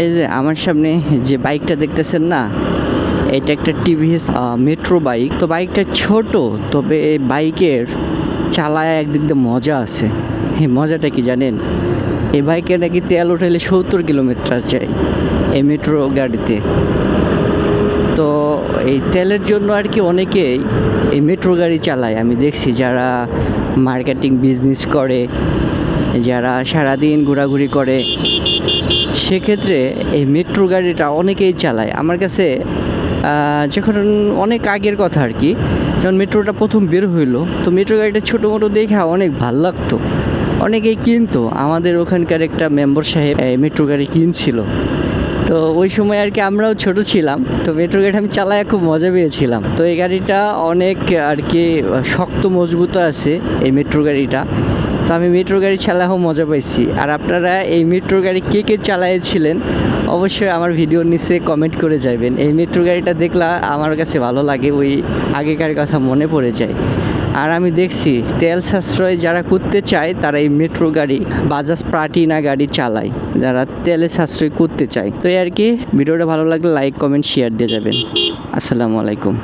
এই যে আমার সামনে যে বাইকটা দেখতেছেন না, এটা একটা টিভিএস মেট্রো বাইক। তো বাইকটা ছোট, তবে এই বাইকের চালায় একদিক দিয়ে মজা আছে। এই মজাটা কি জানেন? এই বাইকে নাকি তেল উঠাইলে 70 কিলোমিটার চাই এই মেট্রো গাড়িতে। তো এই তেলের জন্য আর কি অনেকেই এই মেট্রো গাড়ি চালায়। আমি দেখছি যারা মার্কেটিং বিজনেস করে, যারা সারাদিন ঘোরাঘুরি করে, সেক্ষেত্রে এই মেট্রো গাড়িটা অনেকেই চালায়। আমার কাছে যখন অনেক আগের কথা আর কি, যখন মেট্রোটা প্রথম বের হইলো, তো মেট্রো গাড়িটা ছোটো মোটো দেখা অনেক ভাল লাগতো, অনেকেই কিনতো। আমাদের ওখানকার একটা মেম্বার সাহেব মেট্রো গাড়ি কিনছিল। তো ওই সময় আর কি আমরাও ছোট ছিলাম, তো মেট্রো গাড়ি আমি চালায় খুব মজা পেয়েছিলাম। তো এই গাড়িটা অনেক আর কি শক্ত মজবুত আছে এই মেট্রো গাড়িটা। তো আমি মেট্রো গাড়ি চালায়ও মজা পাইছি। আর আপনারা এই মেট্রো গাড়ি কে কে চালাইছিলেন অবশ্যই আমার ভিডিওর নিচে কমেন্ট করে যাবেন। এই মেট্রো গাড়িটা দেখলে আমার কাছে ভালো লাগে, ওই আগেকার কথা মনে পড়ে যায়। আর আমি দেখছি তেল সাশ্রয় যারা করতে চায় তারা এই মেট্রো গাড়ি, বাজাজ প্লাটিনা গাড়ি চালায়, যারা তেলে সাশ্রয় করতে চায়। তো এই আর কি, ভিডিওটা ভালো লাগলে লাইক কমেন্ট শেয়ার দিয়ে যাবেন। আসসালামু আলাইকুম।